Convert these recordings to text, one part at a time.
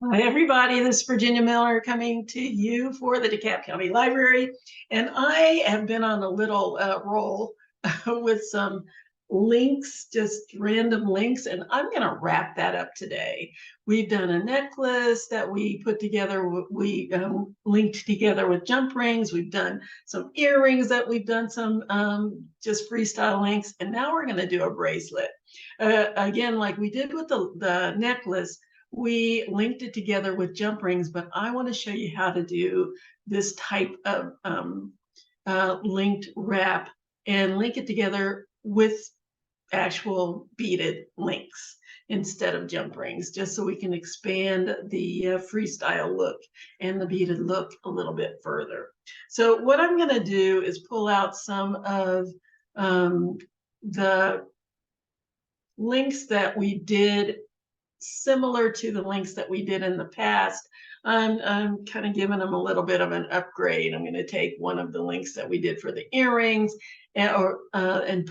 Hi, everybody. This is Virginia Miller coming to you for the DeKalb County Library. And I have been on a little roll with some links, just random links, and I'm going to wrap that up today. We've done a necklace that we put together. We linked together with jump rings. We've done some earrings that we've done some just freestyle links. And now we're going to do a bracelet. Again, like we did with the necklace, we linked it together with jump rings, but I want to show you how to do this type of linked wrap and link it together with actual beaded links instead of jump rings, just so we can expand the freestyle look and the beaded look a little bit further. So what I'm going to do is pull out some of the links that we did similar to the links that we did in the past. I'm kind of giving them a little bit of an upgrade. I'm going to take one of the links that we did for the earrings and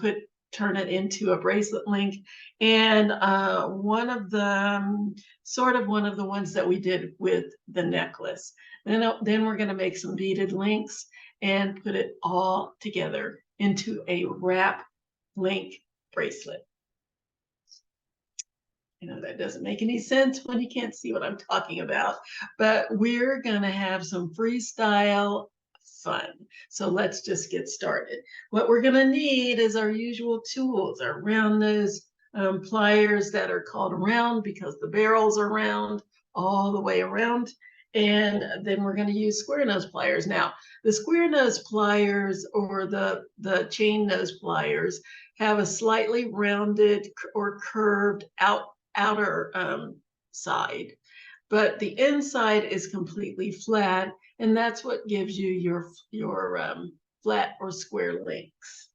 turn it into a bracelet link, and one of the one of the ones that we did with the necklace. Then we're going to make some beaded links and put it all together into a wrap link bracelet. You know, that doesn't make any sense when you can't see what I'm talking about, but we're going to have some freestyle fun. So let's just get started. What we're going to need is our usual tools, our round nose pliers that are called round because the barrels are round all the way around. And then we're going to use square nose pliers. Now, the square nose pliers or the chain nose pliers have a slightly rounded or curved outer side, but the inside is completely flat, and that's what gives you your flat or square links.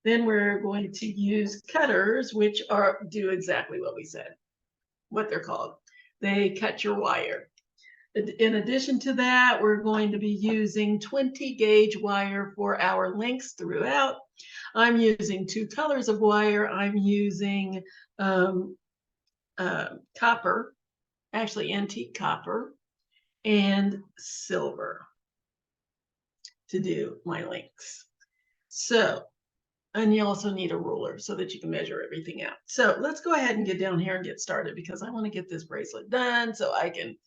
Then we're going to use cutters, which do exactly what we said, what they're called. They cut your wire. In addition to that, we're going to be using 20 gauge wire for our links throughout. I'm using two colors of wire. I'm using copper, actually antique copper, and silver to do my links. So, and you also need a ruler so that you can measure everything out. So let's go ahead and get down here and get started because I want to get this bracelet done so I can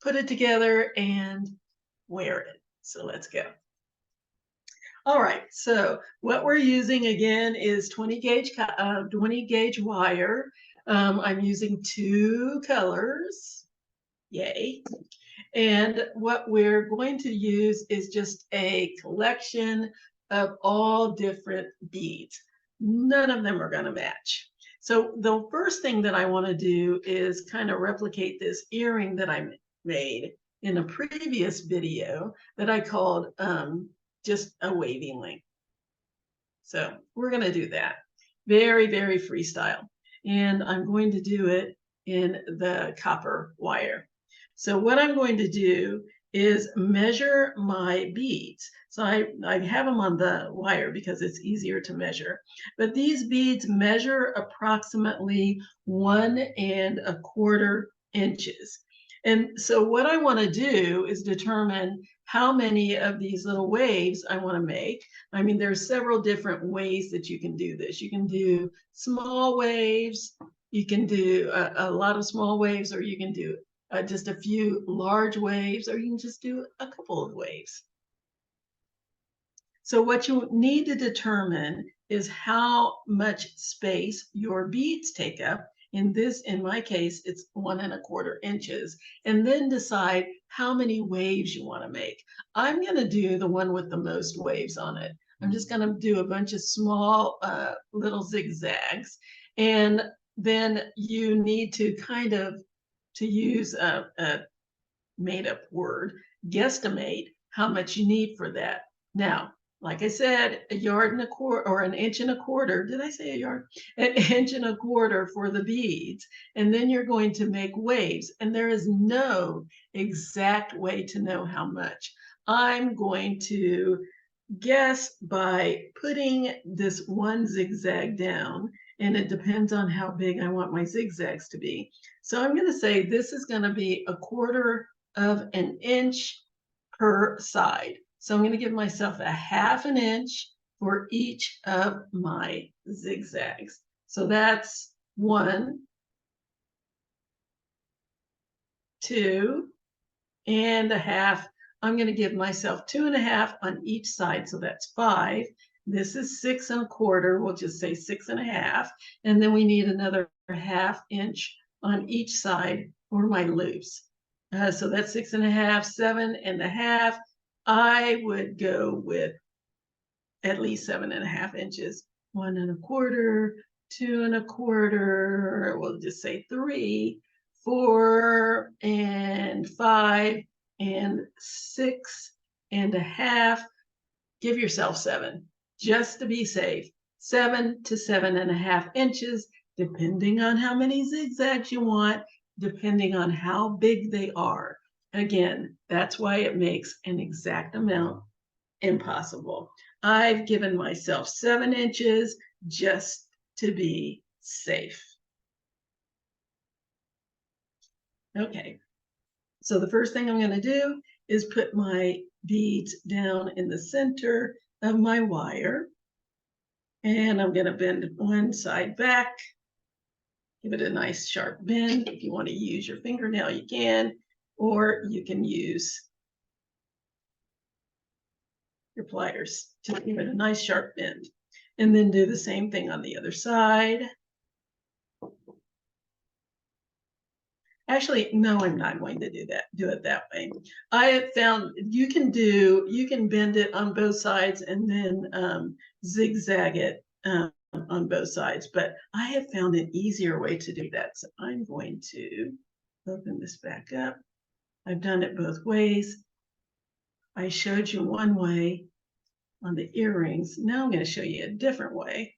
put it together and wear it. So let's go. All right, so what we're using again is 20 gauge wire. I'm using two colors, yay. And what we're going to use is just a collection of all different beads. None of them are going to match. So the first thing that I want to do is kind of replicate this earring that I made in a previous video that I called just a wavy link. So we're going to do that. Very, very freestyle. And I'm going to do it in the copper wire. So what I'm going to do is measure my beads. So I have them on the wire because it's easier to measure. But these beads measure approximately 1¼ inches. And so what I want to do is determine how many of these little waves I want to make. I mean, there's several different ways that you can do this. You can do small waves, you can do a lot of small waves, or you can do just a few large waves, or you can just do a couple of waves. So what you need to determine is how much space your beads take up. In my case, it's 1¼ inches, and then decide how many waves you want to make. I'm going to do the one with the most waves on it. I'm just going to do a bunch of small little zigzags, and then you need to kind of, to use a made-up word, guesstimate how much you need for that. Now, like I said, 1¼ yard or 1¼ inch. Did I say a yard? 1¼ inch for the beads. And then you're going to make waves. And there is no exact way to know how much. I'm going to guess by putting this one zigzag down and it depends on how big I want my zigzags to be. So I'm going to say this is going to be 1/4 of an inch per side. So I'm going to give myself 1/2 an inch for each of my zigzags. So that's 1, 2 and 1/2. I'm going to give myself 2 1/2 on each side. So that's 5. This is 6 1/4. We'll just say 6 1/2. And then we need another 1/2 inch on each side for my loops. So that's 6 1/2, 7 1/2. I would go with at least 7 1/2 inches. 1 1/4, 2 1/4. We'll just say 3, 4 and 5 and 6 1/2. Give yourself 7 just to be safe. 7 to 7 1/2 inches, depending on how many zigzags you want, depending on how big they are. Again, that's why it makes an exact amount impossible. I've given myself 7 inches just to be safe. Okay, so the first thing I'm going to do is put my beads down in the center of my wire. And I'm going to bend one side back. Give it a nice sharp bend. If you want to use your fingernail, you can, or you can use your pliers to give it a nice sharp bend. And then do the same thing on the other side. Actually, no, I'm not going to do it that way. I have found you can bend it on both sides and then zigzag it on both sides, but I have found an easier way to do that. So I'm going to open this back up. I've done it both ways. I showed you one way on the earrings. Now I'm going to show you a different way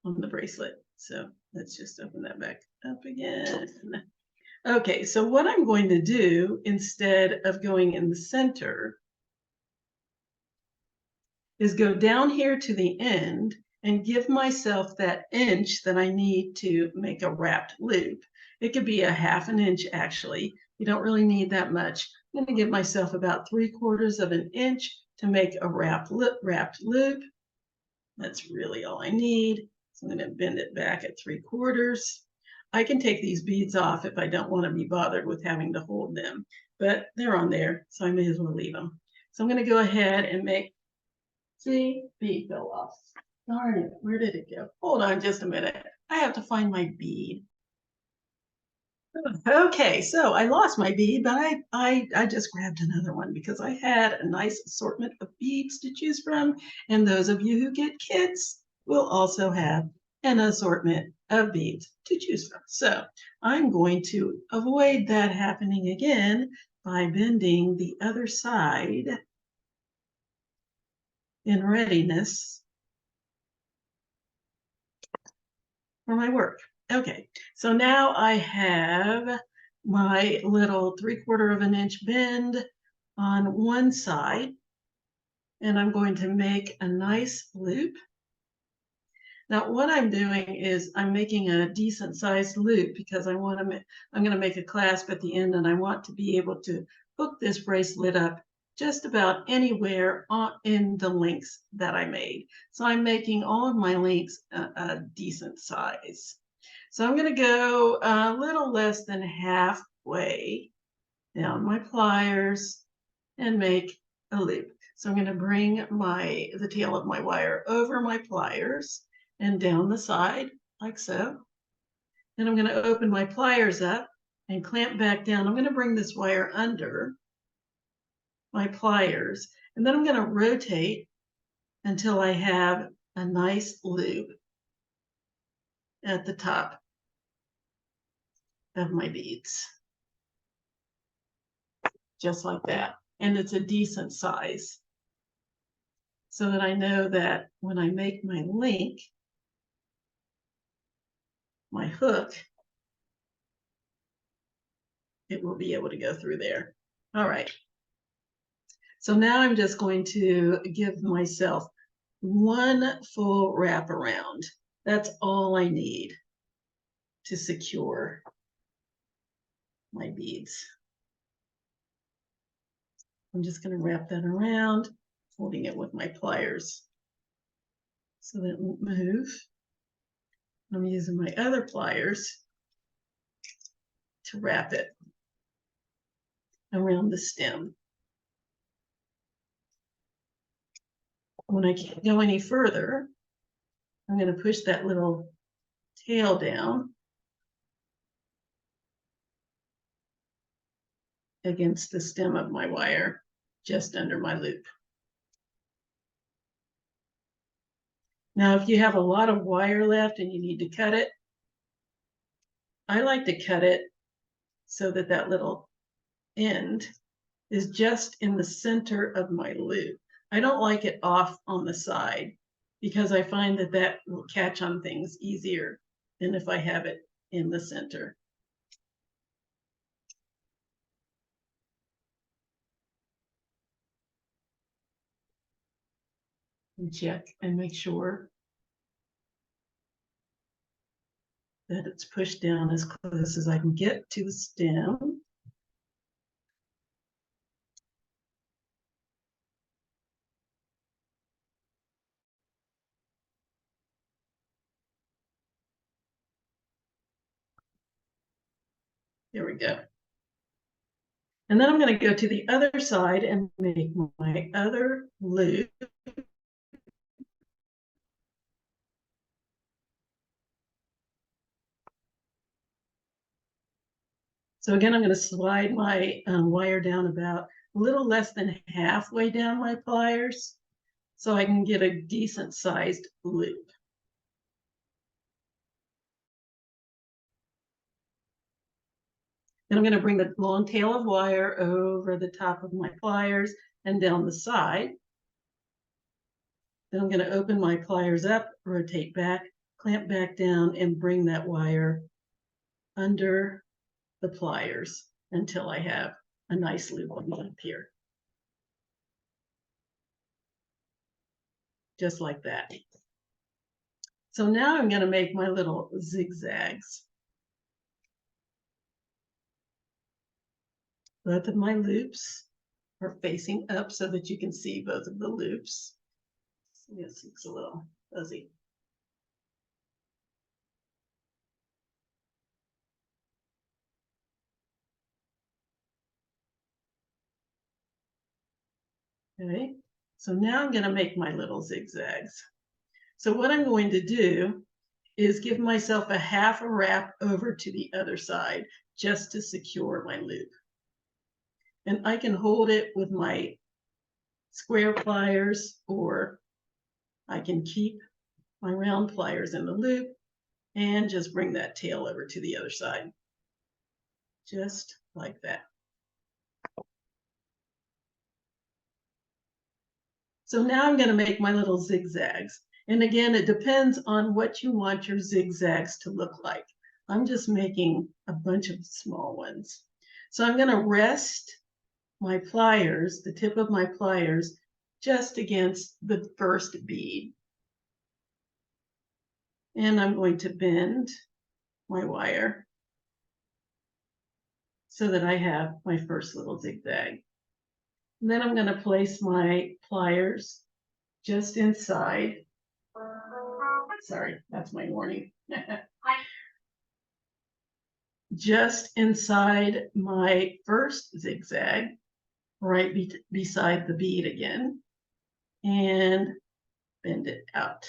on the bracelet. So let's just open that back up again. Okay, so what I'm going to do instead of going in the center is go down here to the end and give myself that inch that I need to make a wrapped loop. It could be 1/2 an inch actually. You don't really need that much. I'm going to give myself about 3/4 of an inch to make a wrapped loop. That's really all I need. So I'm going to bend it back at 3/4. I can take these beads off if I don't want to be bothered with having to hold them, but they're on there, so I may as well leave them. So I'm going to go ahead and make, see, bead fell off. Darn it, where did it go? Hold on just a minute. I have to find my bead. Okay, so I lost my bead, but I just grabbed another one because I had a nice assortment of beads to choose from. And those of you who get kits will also have an assortment of beads to choose from. So I'm going to avoid that happening again by bending the other side in readiness for my work. Okay, so now I have my little 3/4 of an inch bend on one side, and I'm going to make a nice loop. Now what I'm doing is I'm making a decent sized loop because I'm going to make a clasp at the end, and I want to be able to hook this bracelet up just about anywhere in the links that I made. So I'm making all of my links a decent size. So I'm going to go a little less than halfway down my pliers and make a loop. So I'm going to bring the tail of my wire over my pliers and down the side like so. Then I'm going to open my pliers up and clamp back down. I'm going to bring this wire under my pliers, and then I'm going to rotate until I have a nice loop at the top of my beads, just like that. And it's a decent size so that I know that when I make my link, my hook, it will be able to go through there. All right. So now I'm just going to give myself one full wrap around. That's all I need to secure my beads. I'm just going to wrap that around, holding it with my pliers so that it won't move. I'm using my other pliers to wrap it around the stem. When I can't go any further, I'm going to push that little tail down against the stem of my wire, just under my loop. Now, if you have a lot of wire left and you need to cut it, I like to cut it so that that little end is just in the center of my loop. I don't like it off on the side because I find that that will catch on things easier than if I have it in the center. And check and make sure that it's pushed down as close as I can get to the stem. There we go. And then I'm going to go to the other side and make my other loop. So again, I'm going to slide my wire down about a little less than halfway down my pliers so I can get a decent sized loop. Then I'm going to bring the long tail of wire over the top of my pliers and down the side. Then I'm going to open my pliers up, rotate back, clamp back down, and bring that wire under the pliers until I have a nice loop on up here. Just like that. So now I'm going to make my little zigzags. Both of my loops are facing up so that you can see both of the loops. Yes, it's a little fuzzy. Okay, so now I'm going to make my little zigzags. So what I'm going to do is give myself a half a wrap over to the other side just to secure my loop. And I can hold it with my square pliers, or I can keep my round pliers in the loop and just bring that tail over to the other side. Just like that. So now I'm going to make my little zigzags. And again, it depends on what you want your zigzags to look like. I'm just making a bunch of small ones. So I'm going to rest my pliers, the tip of my pliers, just against the first bead. And I'm going to bend my wire so that I have my first little zigzag. And then I'm going to place my pliers just inside. Sorry, that's my warning. Just inside my first zigzag, right beside the bead again, and bend it out.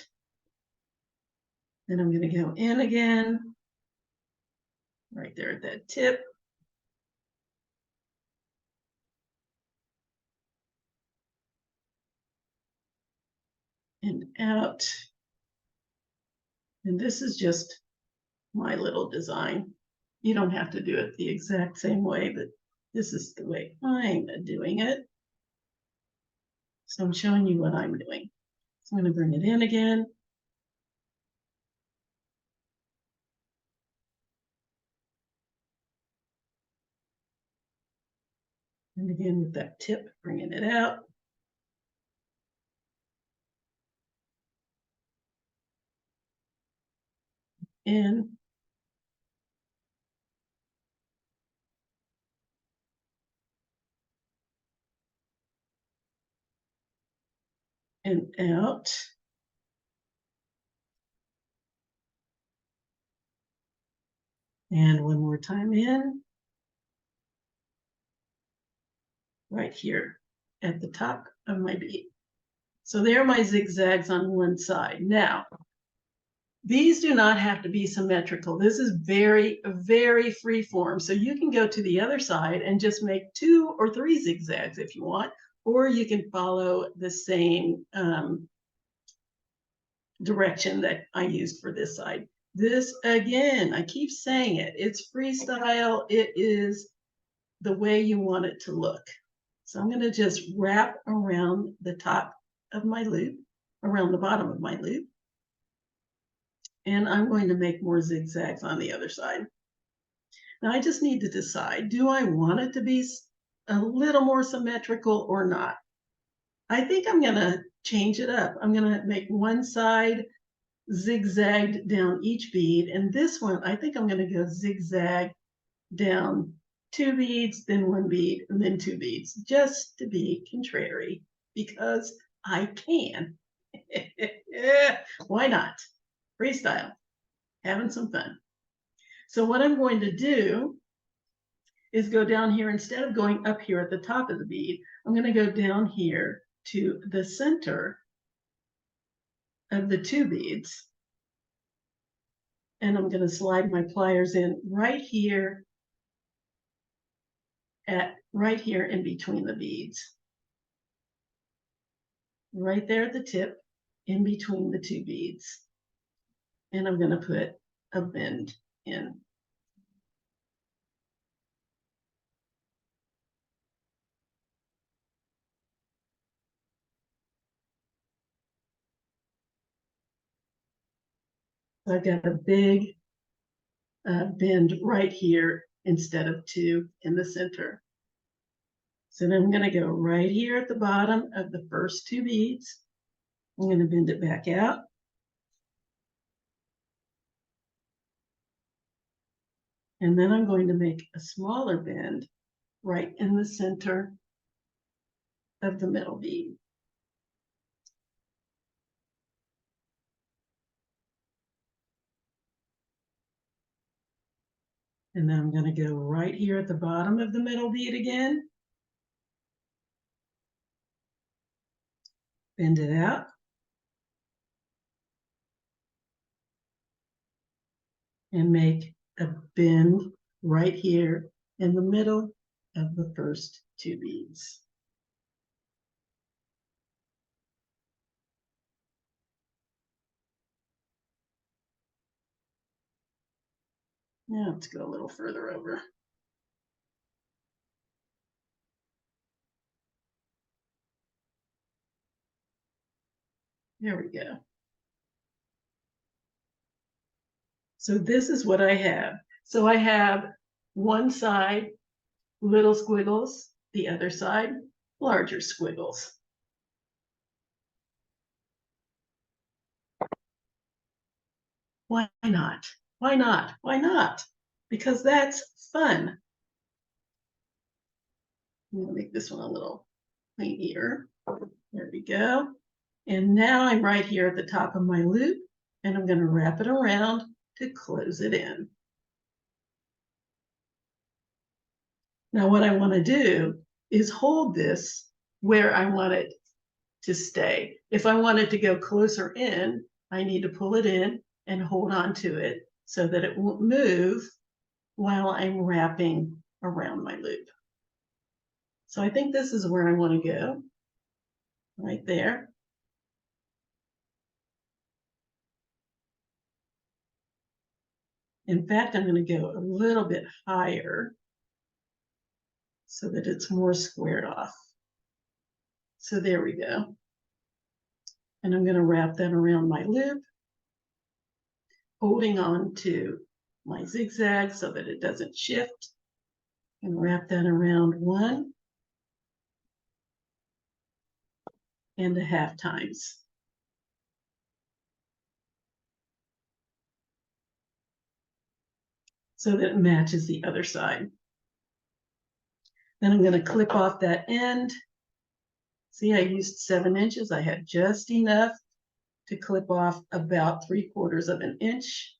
Then I'm going to go in again, right there at that tip. And out. And this is just my little design. You don't have to do it the exact same way, but this is the way I'm doing it. So I'm showing you what I'm doing. So I'm going to bring it in again. And again with that tip, bringing it out. in and out. And one more time in, right here at the top of my bead. So there are my zigzags on one side. Now, these do not have to be symmetrical. This is very, very free form. So you can go to the other side and just make 2 or 3 zigzags if you want, or you can follow the same direction that I used for this side. This, again, I keep saying it, it's freestyle. It is the way you want it to look. So I'm going to just wrap around the top of my loop, around the bottom of my loop. And I'm going to make more zigzags on the other side. Now I just need to decide, do I want it to be a little more symmetrical or not? I think I'm going to change it up. I'm going to make one side zigzagged down each bead. And this one, I think I'm going to go zigzag down 2 beads, then 1 bead, and then 2 beads, just to be contrary, because I can. Why not? Freestyle, having some fun. So what I'm going to do is go down here, instead of going up here at the top of the bead, I'm going to go down here to the center of the 2 beads. And I'm going to slide my pliers in right here in between the beads. Right there at the tip, in between the 2 beads. And I'm going to put a bend in. So I've got a big bend right here instead of 2 in the center. So then I'm going to go right here at the bottom of the first 2 beads. I'm going to bend it back out. And then I'm going to make a smaller bend right in the center of the middle bead. And then I'm going to go right here at the bottom of the middle bead again. Bend it out. And make a bend right here in the middle of the first 2 beads. Now let's go a little further over. There we go. So this is what I have. So I have one side little squiggles, the other side larger squiggles. Why not? Why not? Why not? Because that's fun. I'm going to make this one a little pointier. There we go. And now I'm right here at the top of my loop, and I'm going to wrap it around to close it in. Now what I want to do is hold this where I want it to stay. If I want it to go closer in, I need to pull it in and hold on to it so that it won't move while I'm wrapping around my loop. So I think this is where I want to go, right there. In fact, I'm going to go a little bit higher so that it's more squared off. So there we go. And I'm going to wrap that around my loop, holding on to my zigzag so that it doesn't shift, and wrap that around 1.5 times. so that it matches the other side. Then I'm going to clip off that end. See, I used 7 inches. I had just enough to clip off about 3/4 of an inch.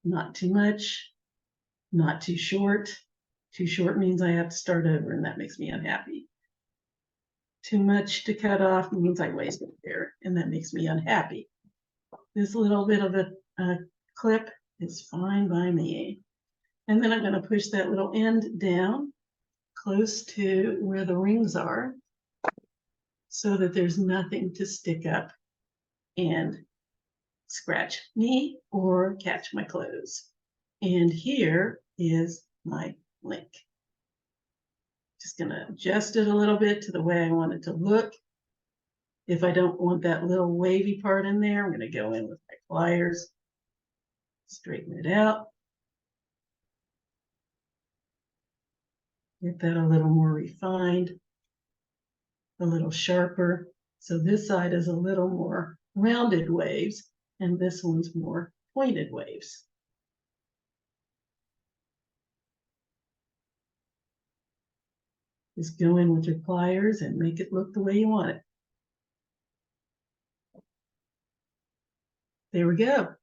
Not too much, not too short. Too short means I have to start over, and that makes me unhappy. Too much to cut off means I wasted there, and that makes me unhappy. This little bit of a clip is fine by me. And then I'm going to push that little end down close to where the rings are so that there's nothing to stick up and scratch me or catch my clothes. And here is my link. Just going to adjust it a little bit to the way I want it to look. If I don't want that little wavy part in there, I'm going to go in with my pliers, straighten it out. Get that a little more refined, a little sharper. So this side is a little more rounded waves, and this one's more pointed waves. Just go in with your pliers and make it look the way you want it. There we go.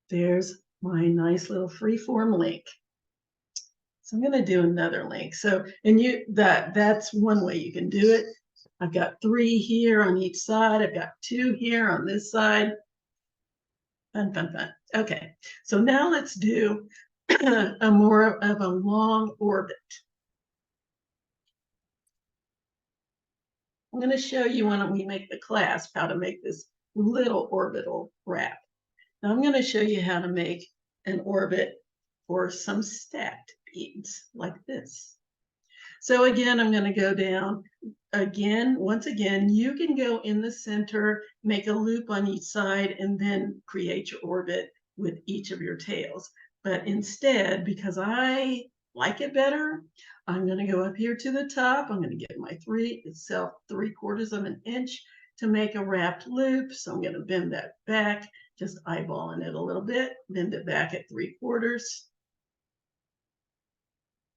There's my nice little freeform link. So I'm going to do another link. So, and that's one way you can do it. I've got 3 here on each side. I've got 2 here on this side. Fun, fun, fun. Okay, so now let's do a more of a long orbit. I'm going to show you when we make the clasp how to make this little orbital wrap. Now I'm going to show you how to make an orbit for some stacked beads like this. So again, I'm going to go down again. Once again, you can go in the center, make a loop on each side, and then create your orbit with each of your tails. But instead, because I like it better, I'm going to go up here to the top. I'm going to get my 3/4 of an inch to make a wrapped loop. So I'm going to bend that back, just eyeballing it a little bit, bend it back at 3/4.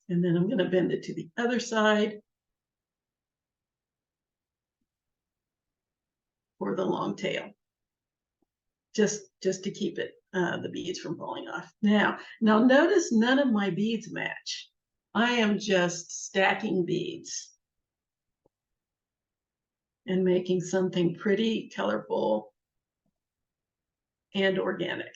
And then I'm going to bend it to the other side for the long tail, just to keep it the beads from falling off. Now notice none of my beads match. I am just stacking beads and making something pretty, colorful, and organic.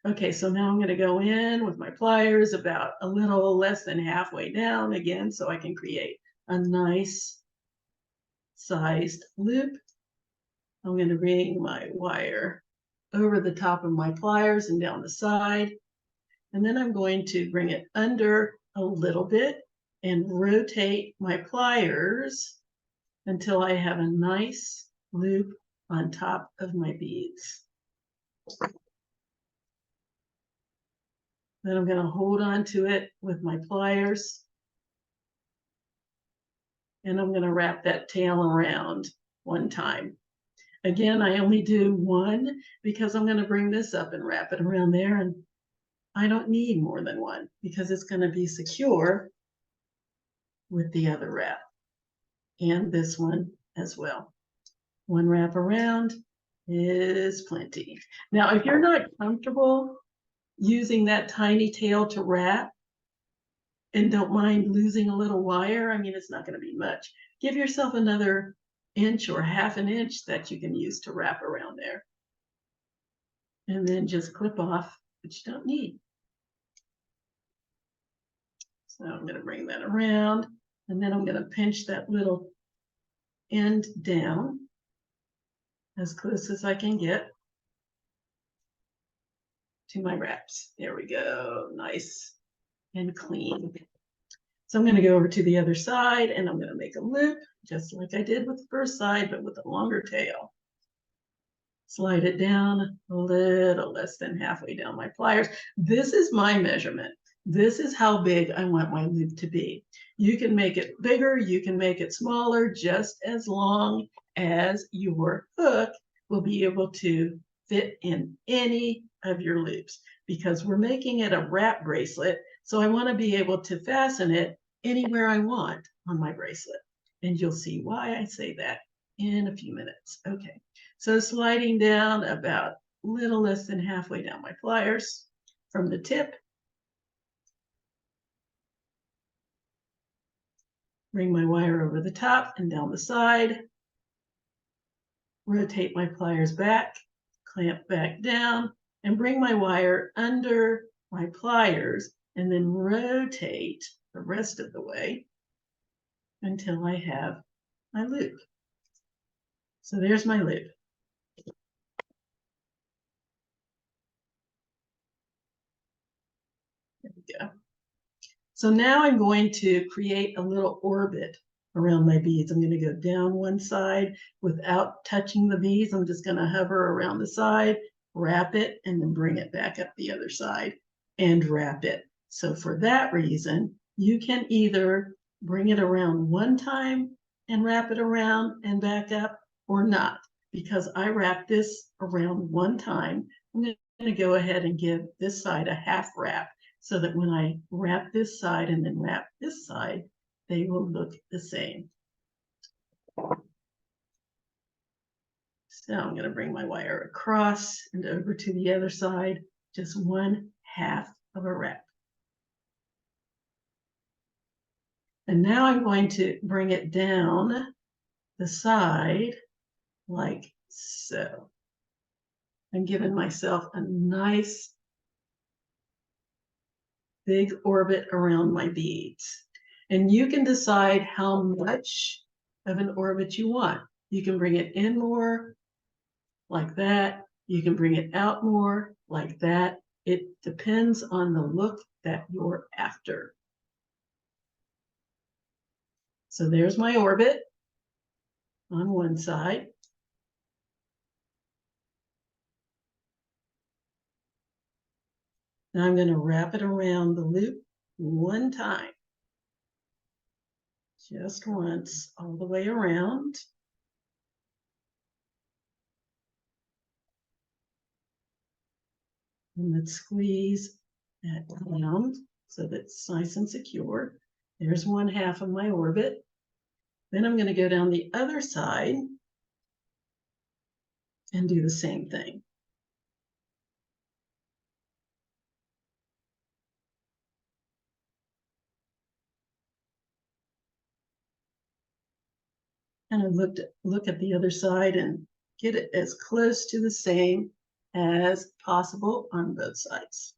Okay, so now I'm going to go in with my pliers about a little less than halfway down again so I can create a nice sized loop. I'm going to bring my wire over the top of my pliers and down the side. And then I'm going to bring it under a little bit and rotate my pliers until I have a nice loop on top of my beads. Then I'm going to hold on to it with my pliers. And I'm going to wrap that tail around one time. Again, I only do 1 because I'm going to bring this up and wrap it around there. And I don't need more than 1 because it's going to be secure with the other wrap. And this one as well. 1 wrap around is plenty. Now, if you're not comfortable using that tiny tail to wrap and don't mind losing a little wire, I mean, it's not going to be much. Give yourself another inch or half an inch that you can use to wrap around there. And then just clip off what you don't need. So I'm going to bring that around, and then I'm going to pinch that little end down as close as I can get to my wraps. There we go, nice and clean. So I'm going to go over to the other side and I'm going to make a loop just like I did with the first side, but with a longer tail. Slide it down a little less than halfway down my pliers. This is my measurement. This is how big I want my loop to be. You can make it bigger, you can make it smaller, just as long as your hook will be able to fit in any of your loops because we're making it a wrap bracelet. So I want to be able to fasten it anywhere I want on my bracelet. And you'll see why I say that in a few minutes. Okay, so sliding down about a little less than halfway down my pliers from the tip. Bring my wire over the top and down the side. Rotate my pliers back, clamp back down, and bring my wire under my pliers and then rotate the rest of the way until I have my loop. So there's my loop. There we go. So now I'm going to create a little orbit around my beads. I'm going to go down one side without touching the beads. I'm just going to hover around the side, wrap it, and then bring it back up the other side and wrap it. So for that reason, you can either bring it around one time and wrap it around and back up or not. Because I wrap this around one time, I'm going to go ahead and give this side a half wrap so that when I wrap this side and then wrap this side, they will look the same. So I'm going to bring my wire across and over to the other side, just 1/2 of a wrap. And now I'm going to bring it down the side like so. I'm giving myself a nice big orbit around my beads. And you can decide how much of an orbit you want. You can bring it in more like that. You can bring it out more like that. It depends on the look that you're after. So there's my orbit on one side. Now I'm going to wrap it around the loop one time. Just once, all the way around. And let's squeeze that down so that it's nice and secure. There's 1/2 of my orbit. Then I'm going to go down the other side and do the same thing. And I look at the other side and get it as close to the same as possible on both sides.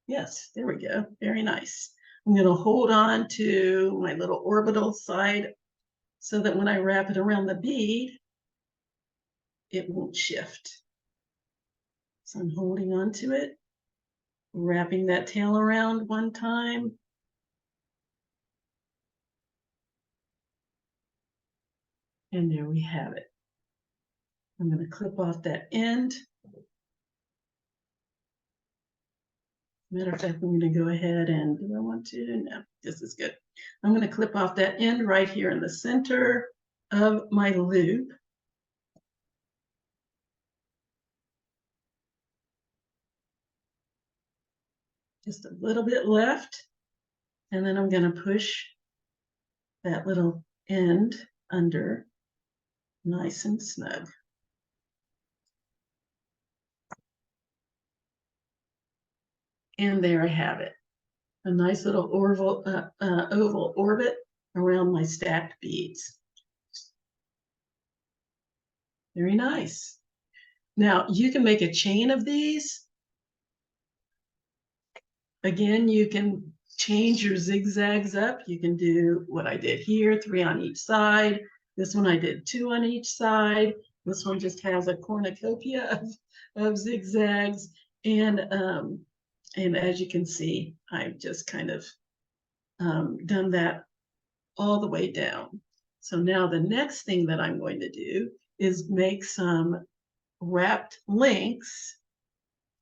Yes, there we go. Very nice. I'm going to hold on to my little orbital side so that when I wrap it around the bead, it won't shift. So I'm holding on to it, wrapping that tail around one time. And there we have it. I'm going to clip off that end. Matter of fact, I'm going to go ahead and, do I want to? No, this is good. I'm going to clip off that end right here in the center of my loop. Just a little bit left. And then I'm going to push that little end under nice and snug. And there I have it. A nice little oval orbit around my stacked beads. Very nice. Now you can make a chain of these. Again, you can change your zigzags up. You can do what I did here, 3 on each side. This one I did 2 on each side. This one just has a cornucopia of zigzags. And as you can see, I've just kind of done that all the way down. So now the next thing that I'm going to do is make some wrapped links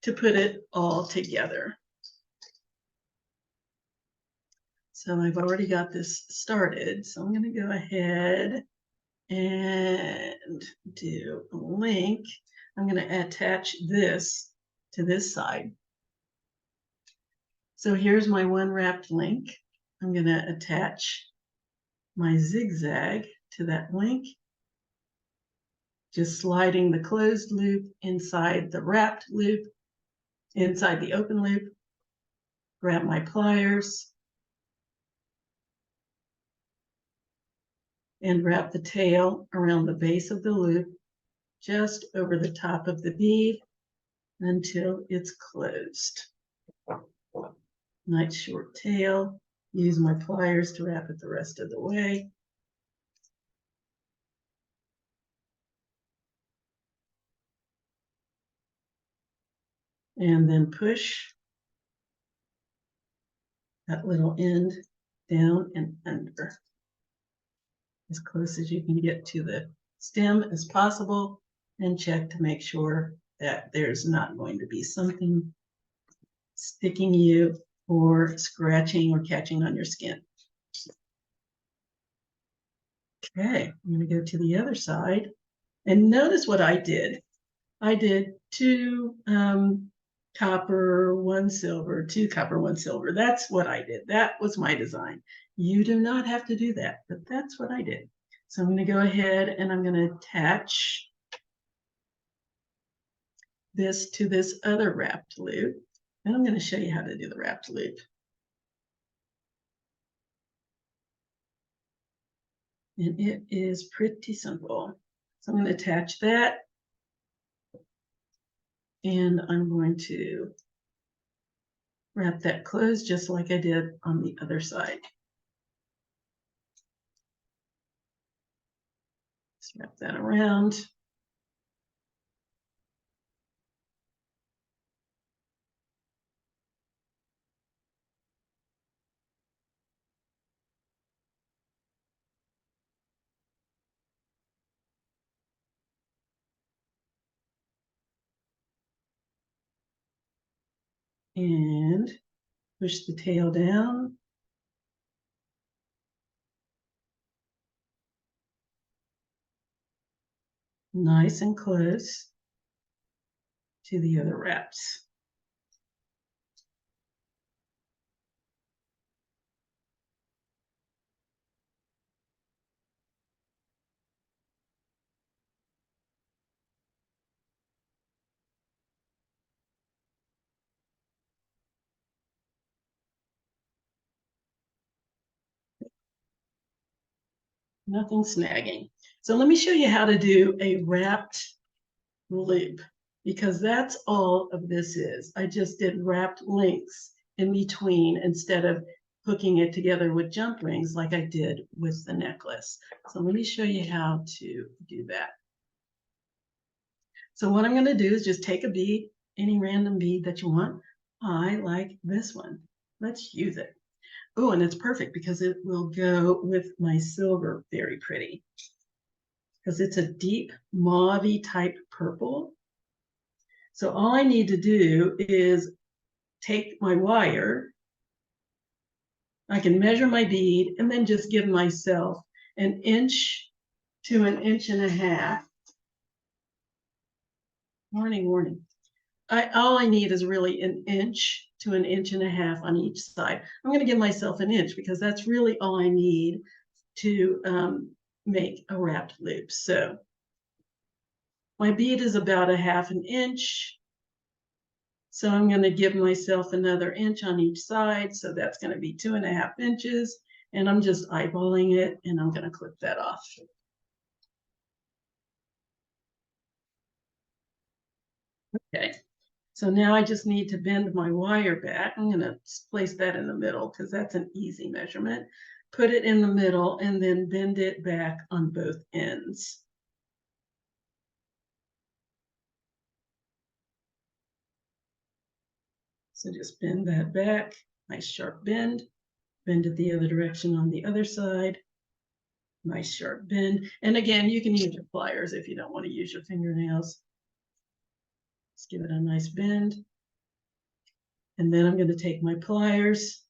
to put it all together. So I've already got this started. So I'm going to go ahead and do a link. I'm going to attach this to this side. So here's my one wrapped link. I'm going to attach my zigzag to that link, just sliding the closed loop inside the wrapped loop, inside the open loop, grab my pliers, and wrap the tail around the base of the loop, just over the top of the bead until it's closed. Nice short tail. Use my pliers to wrap it the rest of the way. And then push that little end down and under, as close as you can get to the stem as possible, and check to make sure that there's not going to be something sticking you or scratching or catching on your skin. Okay, I'm going to go to the other side, and notice what I did. I did 2 copper, 1 silver, 2 copper, 1 silver. That's what I did. That was my design. You do not have to do that, but that's what I did. So I'm going to go ahead and I'm going to attach this to this other wrapped loop. And I'm going to show you how to do the wrapped loop. And it is pretty simple. So I'm going to attach that. And I'm going to wrap that closed just like I did on the other side. Just wrap that around. And push the tail down. Nice and close to the other wraps. Nothing snagging. So let me show you how to do a wrapped loop, because that's all of this is. I just did wrapped links in between instead of hooking it together with jump rings like I did with the necklace. So let me show you how to do that. So what I'm going to do is just take a bead, any random bead that you want. I like this one. Let's use it. Oh, and it's perfect because it will go with my silver very pretty, because it's a deep mauve type purple. So all I need to do is take my wire. I can measure my bead and then just give myself 1 inch to 1.5 inches. Warning, warning. All I need is really 1 inch to 1.5 inches on each side. I'm going to give myself 1 inch because that's really all I need to make a wrapped loop. So my bead is about 1/2 inch. So I'm going to give myself another inch on each side. So that's going to be 2.5 inches. And I'm just eyeballing it, and I'm going to clip that off. Okay. So now I just need to bend my wire back. I'm going to place that in the middle because that's an easy measurement. Put it in the middle and then bend it back on both ends. So just bend that back, nice sharp bend. Bend it the other direction on the other side. Nice sharp bend. And again, you can use your pliers if you don't want to use your fingernails. Just give it a nice bend. And then I'm going to take my pliers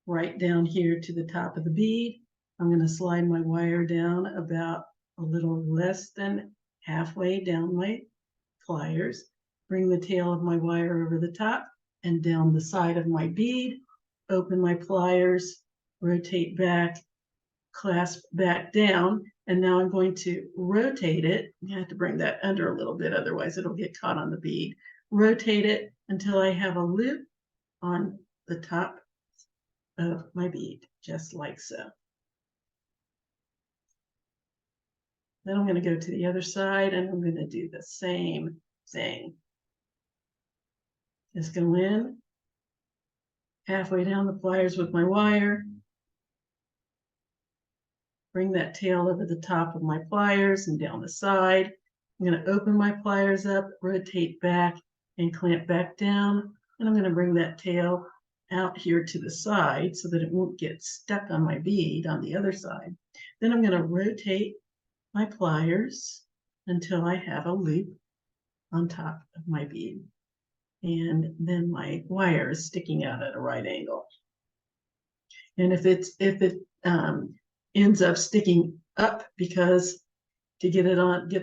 right down here to the top of the bead. I'm going to slide my wire down about a little less than halfway down my pliers, bring the tail of my wire over the top and down the side of my bead, open my pliers, rotate back, clasp back down, and now I'm going to rotate it. I have to bring that under a little bit, otherwise it'll get caught on the bead. Rotate it until I have a loop on the top of my bead, just like so. Then I'm going to go to the other side and I'm going to do the same thing. Just go in, halfway down the pliers with my wire, bring that tail over the top of my pliers and down the side. I'm going to open my pliers up, rotate back and clamp back down. And I'm going to bring that tail out here to the side so that it won't get stuck on my bead on the other side. Then I'm going to rotate my pliers until I have a loop on top of my bead. And then my wire is sticking out at a right angle. And if it ends up sticking up, because to get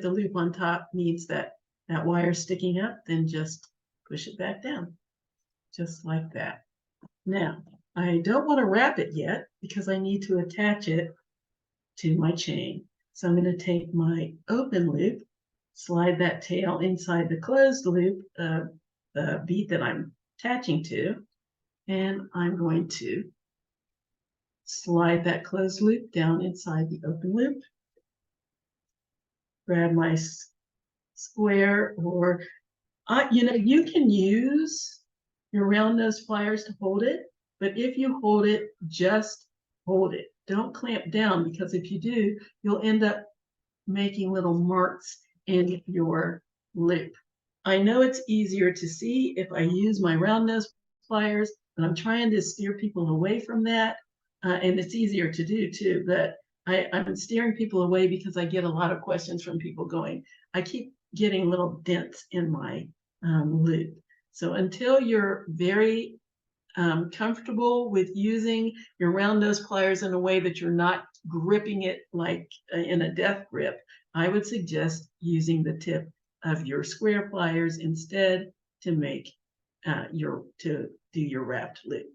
the loop on top needs that wire sticking up, then just push it back down, just like that. Now, I don't want to wrap it yet because I need to attach it to my chain. So I'm going to take my open loop, slide that tail inside the closed loop of the bead that I'm attaching to, and I'm going to slide that closed loop down inside the open loop, grab my square, or you can use your round nose pliers to hold it, but if you hold it, just hold it. Don't clamp down, because if you do, you'll end up making little marks in your loop. I know it's easier to see if I use my round nose pliers, but I'm trying to steer people away from that. And it's easier to do too, but I'm steering people away because I get a lot of questions from people going, I keep getting little dents in my loop. So until you're very comfortable with using your round nose pliers in a way that you're not gripping it like in a death grip, I would suggest using the tip of your square pliers instead to make to do your wrapped loop.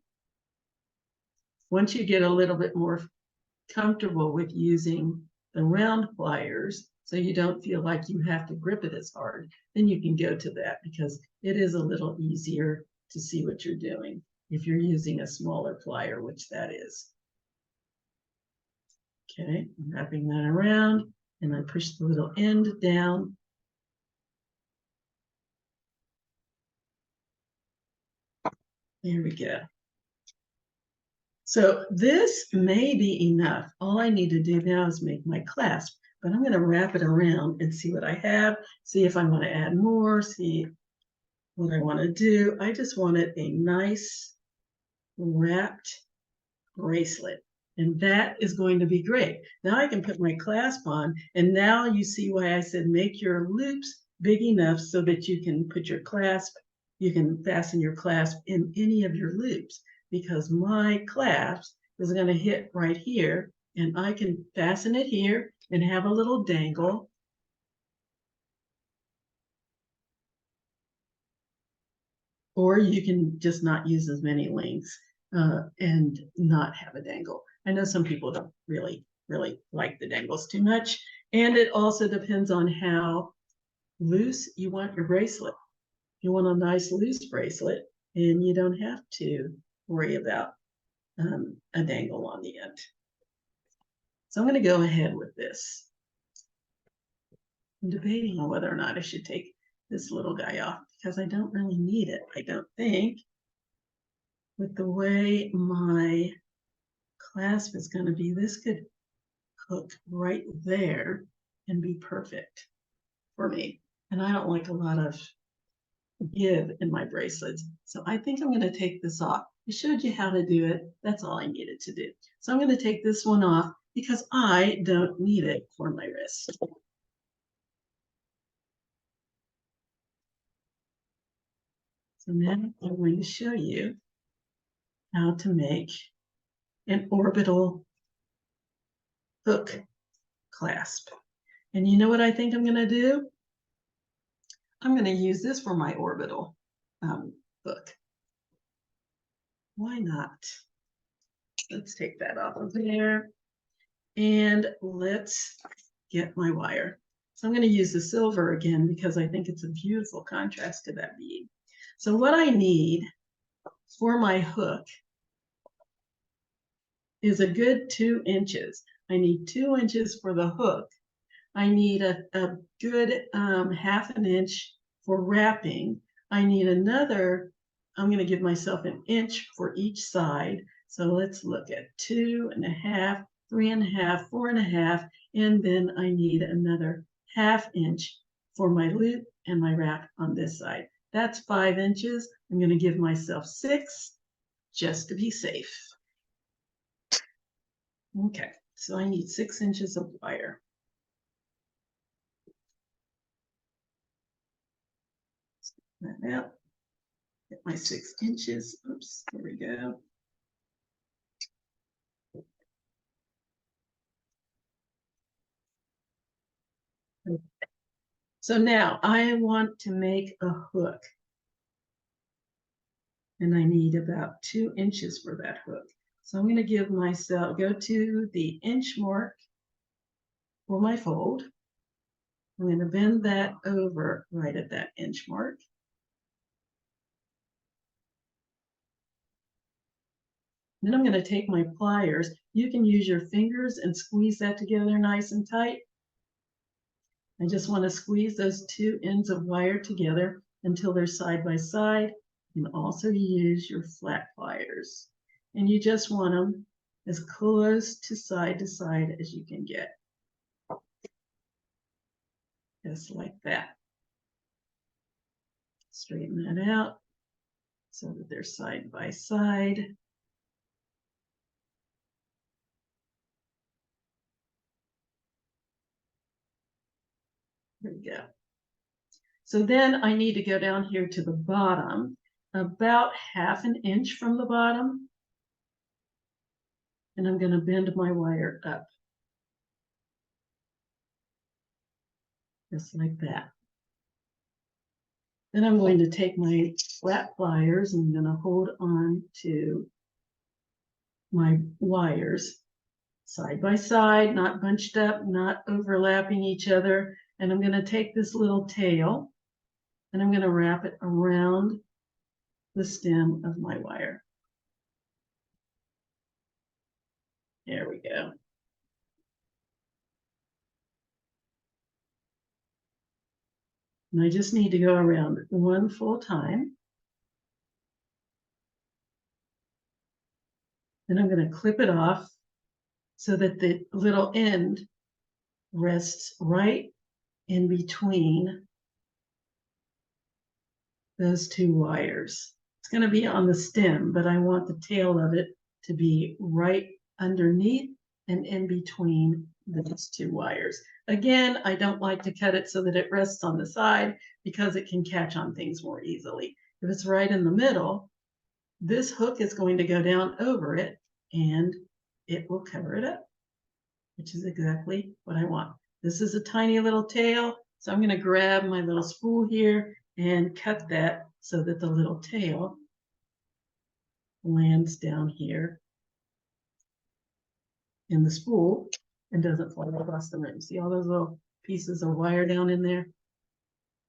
Once you get a little bit more comfortable with using the round pliers, so you don't feel like you have to grip it as hard, then you can go to that, because it is a little easier to see what you're doing if you're using a smaller plier, which that is. Okay, I'm wrapping that around, and I push the little end down. There we go. So this may be enough. All I need to do now is make my clasp, but I'm going to wrap it around and see what I have, see if I want to add more, see what I want to do. I just wanted a nice wrapped bracelet, and that is going to be great. Now I can put my clasp on, and now you see why I said make your loops big enough so that you can put your clasp, you can fasten your clasp in any of your loops, because my clasp is going to hit right here, and I can fasten it here and have a little dangle. Or you can just not use as many links and not have a dangle. I know some people don't really like the dangles too much. And it also depends on how loose you want your bracelet. You want a nice loose bracelet, and you don't have to worry about a dangle on the end. So I'm going to go ahead with this. I'm debating on whether or not I should take this little guy off, because I don't really need it, I don't think. With the way my clasp is going to be, this could hook right there and be perfect for me. And I don't like a lot of give in my bracelets. So I think I'm going to take this off. I showed you how to do it. That's all I needed to do. So I'm going to take this one off because I don't need it for my wrist. So now I'm going to show you how to make an orbital hook clasp. And you know what I think I'm going to do? I'm going to use this for my orbital hook. Why not? Let's take that off of there. And let's get my wire. So I'm going to use the silver again because I think it's a beautiful contrast to that bead. So what I need for my hook is a good 2 inches. I need 2 inches for the hook. I need a good 1/2 inch for wrapping. I need another, I'm going to give myself 1 inch for each side. So let's look at 2 1/2, 3 1/2, 4 1/2, and then I need another 1/2 inch for my loop and my wrap on this side. That's 5 inches. I'm going to give myself 6 just to be safe. Okay, so I need 6 inches of wire. That out. Get my 6 inches. Oops, there we go. So now I want to make a hook. And I need about 2 inches for that hook. So I'm going to give myself, go to the inch mark for my fold. I'm going to bend that over right at that inch mark. Then I'm going to take my pliers. You can use your fingers and squeeze that together nice and tight. I just want to squeeze those 2 ends of wire together until they're side by side. You can also use your flat pliers. And you just want them as close to side as you can get. Just like that. Straighten that out so that they're side by side. There we go. So then I need to go down here to the bottom, about 1/2 inch from the bottom. And I'm going to bend my wire up. Just like that. Then I'm going to take my flat pliers and I'm going to hold on to my wires side by side, not bunched up, not overlapping each other. And I'm going to take this little tail and I'm going to wrap it around the stem of my wire. There we go. And I just need to go around one full time. Then I'm going to clip it off so that the little end rests right in between those 2 wires. It's going to be on the stem, but I want the tail of it to be right underneath and in between those 2 wires. Again, I don't like to cut it so that it rests on the side because it can catch on things more easily. If it's right in the middle, this hook is going to go down over it and it will cover it up, which is exactly what I want. This is a tiny little tail, so I'm going to grab my little spool here and cut that so that the little tail lands down here in the spool and doesn't fly across the room. See all those little pieces of wire down in there?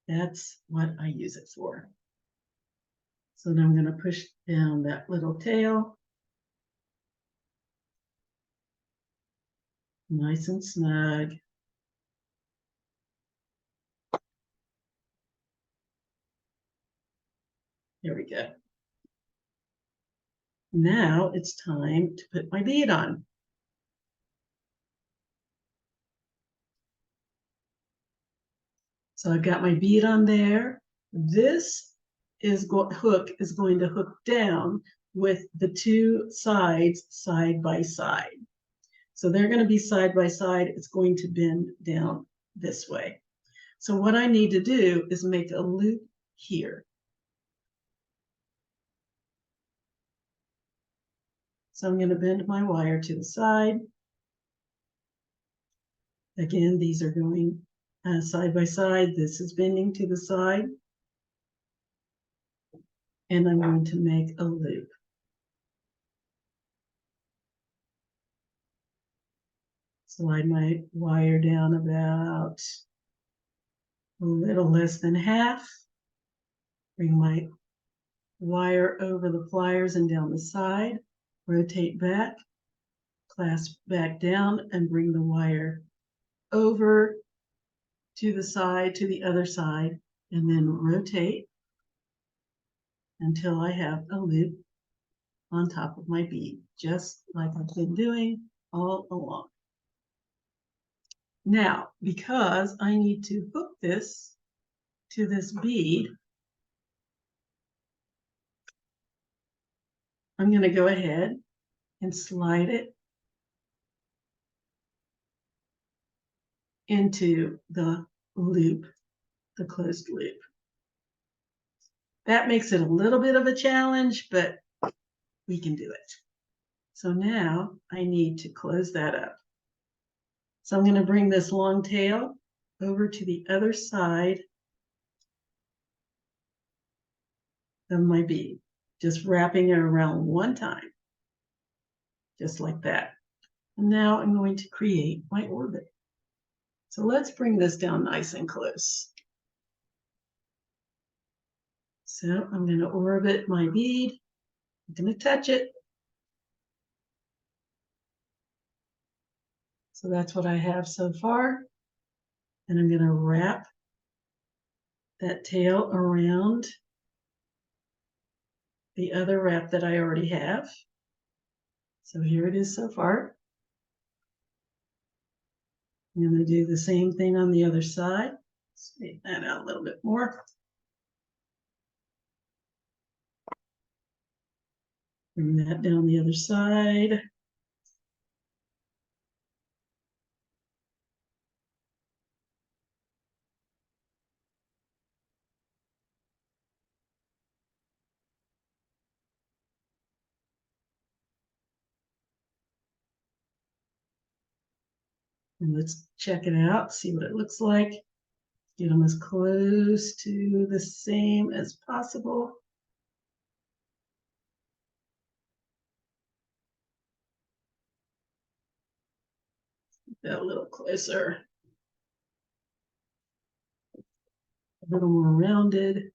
That's what I use it for. So now I'm going to push down that little tail. Nice and snug. There we go. Now it's time to put my bead on. So I've got my bead on there. This hook is going to hook down with the 2 sides side by side. So they're going to be side by side. It's going to bend down this way. So what I need to do is make a loop here. So I'm going to bend my wire to the side. Again, these are going side by side. This is bending to the side. And I'm going to make a loop. Slide my wire down about a little less than half. Bring my wire over the pliers and down the side. Rotate back, clasp back down, and bring the wire over to the side, to the other side, and then rotate until I have a loop on top of my bead, just like I've been doing all along. Now, because I need to hook this to this bead, I'm going to go ahead and slide it into the loop, the closed loop. That makes it a little bit of a challenge, but we can do it. So now I need to close that up. So I'm going to bring this long tail over to the other side of my bead, just wrapping it around one time, just like that. And now I'm going to create my orbit. So let's bring this down nice and close. So I'm going to orbit my bead. I'm going to touch it. So that's what I have so far. And I'm going to wrap that tail around the other wrap that I already have. So here it is so far. I'm going to do the same thing on the other side. Straighten that out a little bit more. Bring that down the other side. And let's check it out, see what it looks like. Get them as close to the same as possible. Get that a little closer. A little more rounded.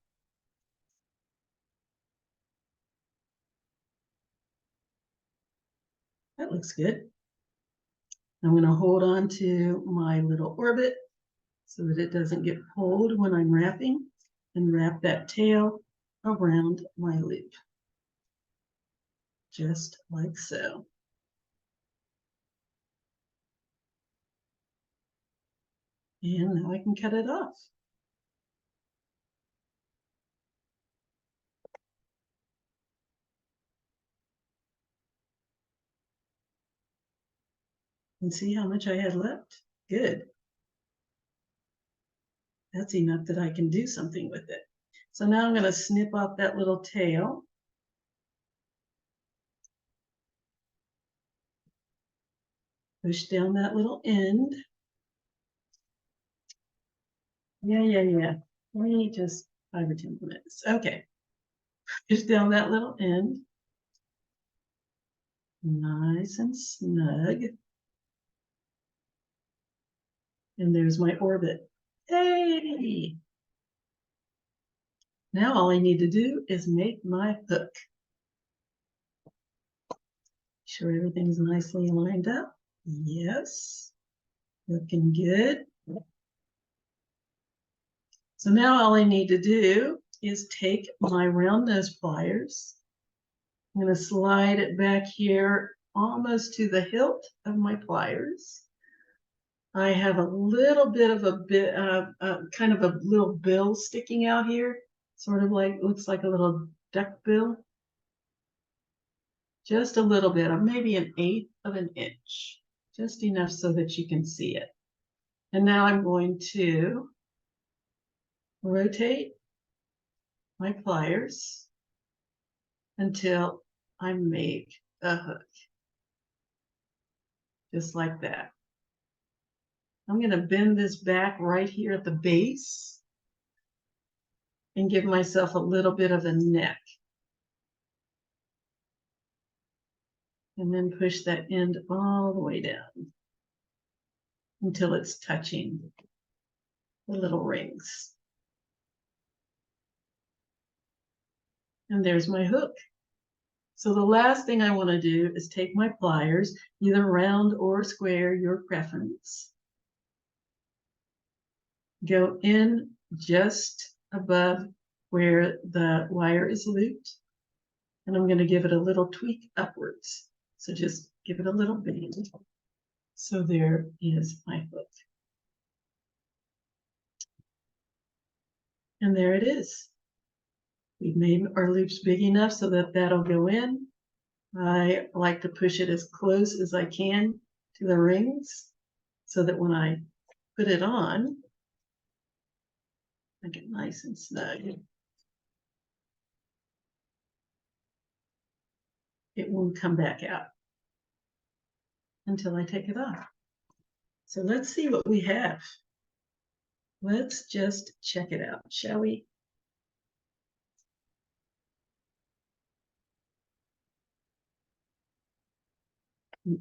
That looks good. I'm going to hold on to my little orbit so that it doesn't get pulled when I'm wrapping, and wrap that tail around my loop, just like so. And now I can cut it off. And see how much I had left? Good. That's enough that I can do something with it. So now I'm going to snip off that little tail. Push down that little end. Yeah. Only just 5 or 10 minutes. Okay. Push down that little end. Nice and snug. And there's my orbit. Hey! Now all I need to do is make my hook. Sure everything's nicely lined up. Yes. Looking good. So now all I need to do is take my round nose pliers. I'm going to slide it back here almost to the hilt of my pliers. I have a little bit of kind of a little bill sticking out here, sort of like, looks like a little duck bill. Just a little bit, of maybe 1/8 of an inch, just enough so that you can see it. And now I'm going to rotate my pliers until I make a hook. Just like that. I'm going to bend this back right here at the base and give myself a little bit of a neck. And then push that end all the way down until it's touching the little rings. And there's my hook. So the last thing I want to do is take my pliers, either round or square, your preference. Go in just above where the wire is looped. And I'm going to give it a little tweak upwards. So just give it a little bend. So there is my hook. And there it is. We've made our loops big enough so that that'll go in. I like to push it as close as I can to the rings so that when I put it on, I get nice and snug. It won't come back out until I take it off. So let's see what we have. Let's just check it out, shall we?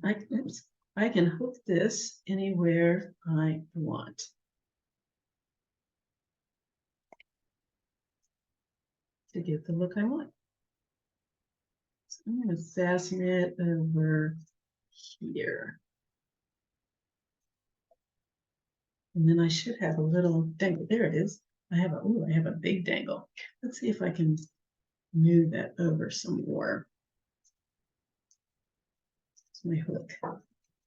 I can hook this anywhere I want. To get the look I want. So I'm going to fasten it over here. And then I should have a little dangle. There it is. I have a big dangle. Let's see if I can move that over some more. It's my hook.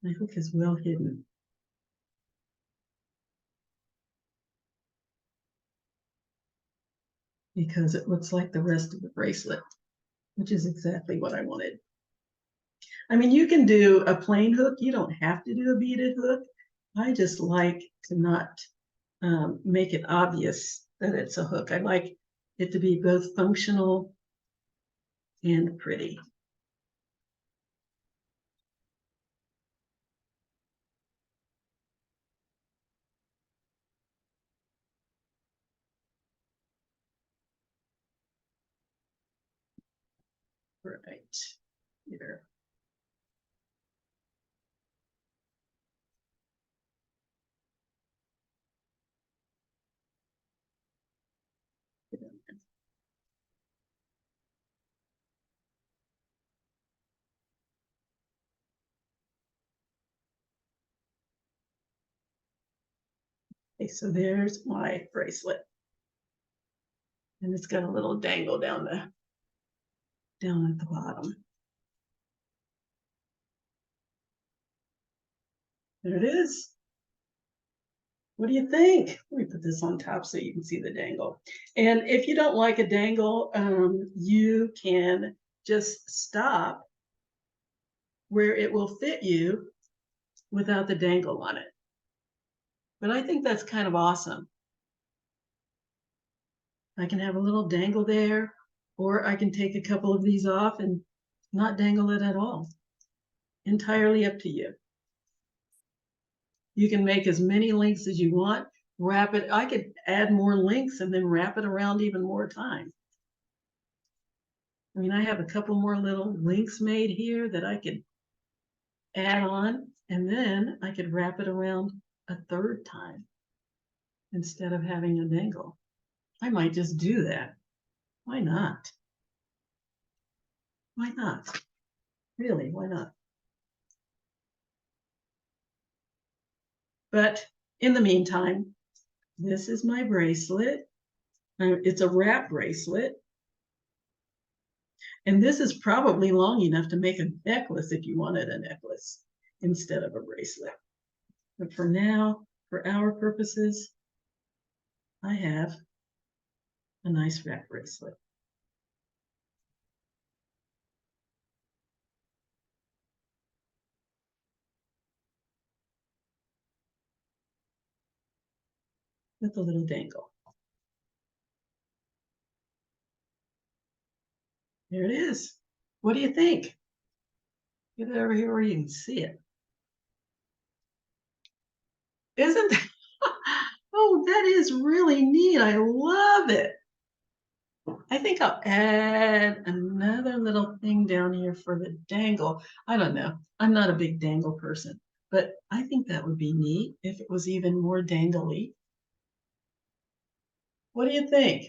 My hook is well hidden. Because it looks like the rest of the bracelet, which is exactly what I wanted. I mean, you can do a plain hook. You don't have to do a beaded hook. I just like to not make it obvious that it's a hook. I like it to be both functional and pretty. Right here. Okay, so there's my bracelet. And it's got a little dangle down at the bottom. There it is. What do you think? Let me put this on top so you can see the dangle. And if you don't like a dangle, you can just stop where it will fit you without the dangle on it. But I think that's kind of awesome. I can have a little dangle there, or I can take a couple of these off and not dangle it at all. Entirely up to you. You can make as many links as you want, wrap it. I could add more links and then wrap it around even more time. I mean, I have a couple more little links made here that I could add on, and then I could wrap it around a third time instead of having a dangle. I might just do that. Why not? Why not? Really, why not? But in the meantime, this is my bracelet. It's a wrap bracelet. And this is probably long enough to make a necklace if you wanted a necklace instead of a bracelet. But for now, for our purposes, I have a nice wrap bracelet. With a little dangle. There it is. What do you think? Get it over here where you can see it. Isn't that? Oh, that is really neat. I love it. I think I'll add another little thing down here for the dangle. I don't know. I'm not a big dangle person, but I think that would be neat if it was even more dangly. What do you think?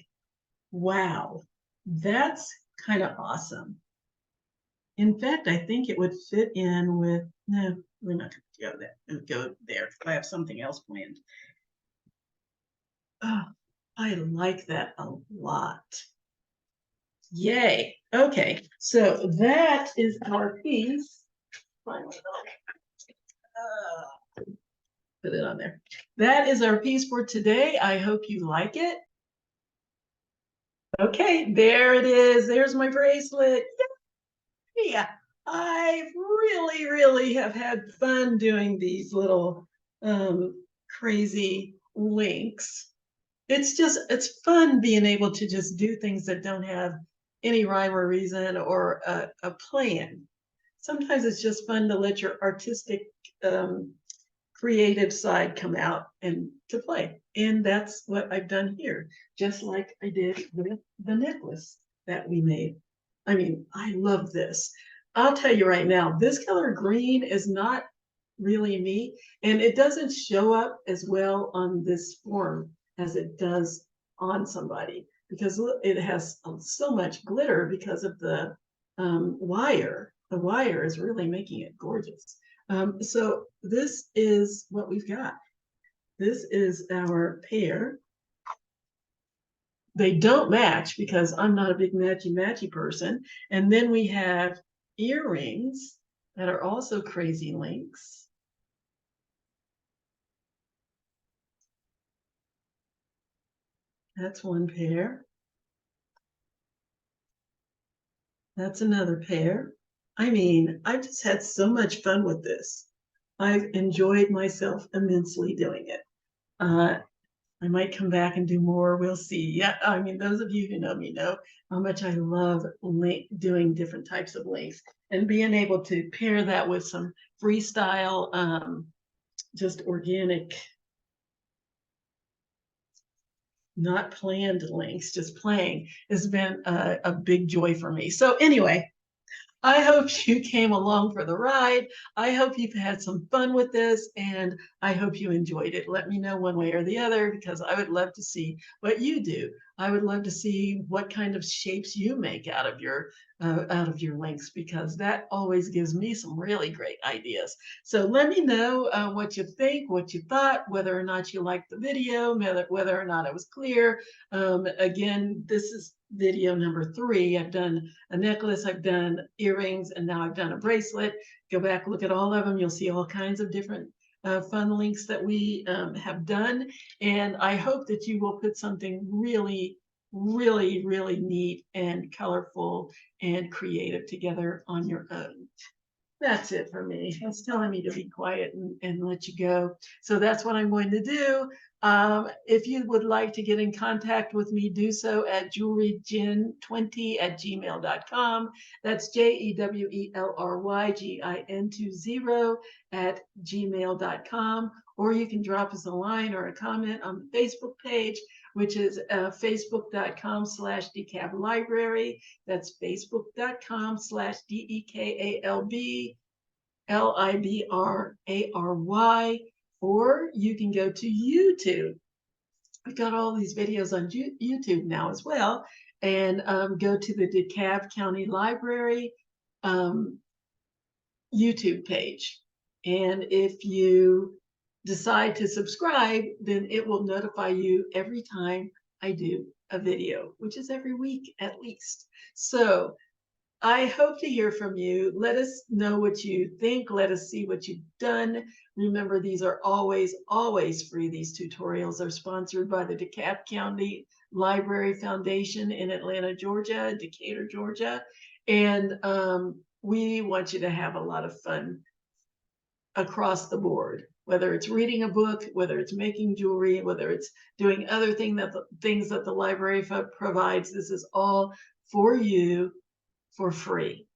Wow, that's kind of awesome. In fact, I think it would fit in with, no, we're not going to go there. Go there. I have something else planned. Oh, I like that a lot. Yay. Okay, so that is our piece. Finally, put it on there. That is our piece for today. I hope you like it. Okay, there it is. There's my bracelet. Yeah, I really have had fun doing these little crazy links. It's fun being able to just do things that don't have any rhyme or reason or a plan. Sometimes it's just fun to let your artistic um, creative side come out and to play. And that's what I've done here, just like I did with the necklace that we made. I mean, I love this. I'll tell you right now, this color green is not really me, and it doesn't show up as well on this form as it does on somebody because it has so much glitter because of the wire. The wire is really making it gorgeous. So this is what we've got. This is our pair. They don't match because I'm not a big matchy person. And then we have earrings that are also crazy links. That's one pair. That's another pair. I mean, I've just had so much fun with this. I've enjoyed myself immensely doing it. I might come back and do more. We'll see. Yeah, I mean, those of you who know me know how much I love doing different types of links and being able to pair that with some freestyle, just organic, not planned links, just playing has been a big joy for me. So anyway, I hope you came along for the ride. I hope you've had some fun with this, and I hope you enjoyed it. Let me know one way or the other because I would love to see what you do. I would love to see what kind of shapes you make out of your links because that always gives me some really great ideas. So let me know what you think, what you thought, whether or not you liked the video, whether or not it was clear. Again, this is video number 3. I've done a necklace, I've done earrings, and now I've done a bracelet. Go back, look at all of them. You'll see all kinds of different fun links that we have done. And I hope that you will put something really neat and colorful and creative together on your own. That's it for me. It's telling me to be quiet and let you go. So that's what I'm going to do. If you would like to get in contact with me, do so at jewelrygin20@gmail.com. That's jewelrygin20@gmail.com. Or you can drop us a line or a comment on the Facebook page, which is facebook.com/decablibrary. That's facebook.com/decablbrary. Or you can go to YouTube. We've got all these videos on YouTube now as well. And go to the DeKalb County Library YouTube page. And if you decide to subscribe, then it will notify you every time I do a video, which is every week at least. So I hope to hear from you. Let us know what you think. Let us see what you've done. Remember, these are always free. These tutorials are sponsored by the DeKalb County Library Foundation in Atlanta, Georgia, Decatur, Georgia. And we want you to have a lot of fun across the board, whether it's reading a book, whether it's making jewelry, whether it's doing other things that the library provides. This is all for you for free.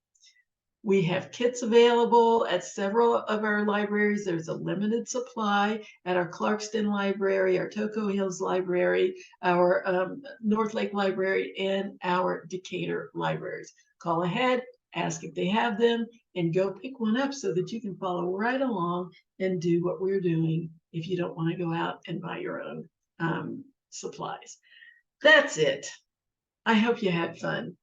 We have kits available at several of our libraries. There's a limited supply at our Clarkston Library, our Toco Hills Library, our North Lake Library, and our Decatur libraries. Call ahead, ask if they have them, and go pick one up so that you can follow right along and do what we're doing if you don't want to go out and buy your own supplies. That's it. I hope you had fun.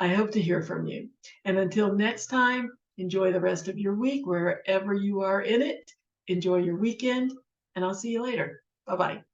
I hope to hear from you. And until next time, enjoy the rest of your week wherever you are in it. Enjoy your weekend, and I'll see you later. Bye-bye.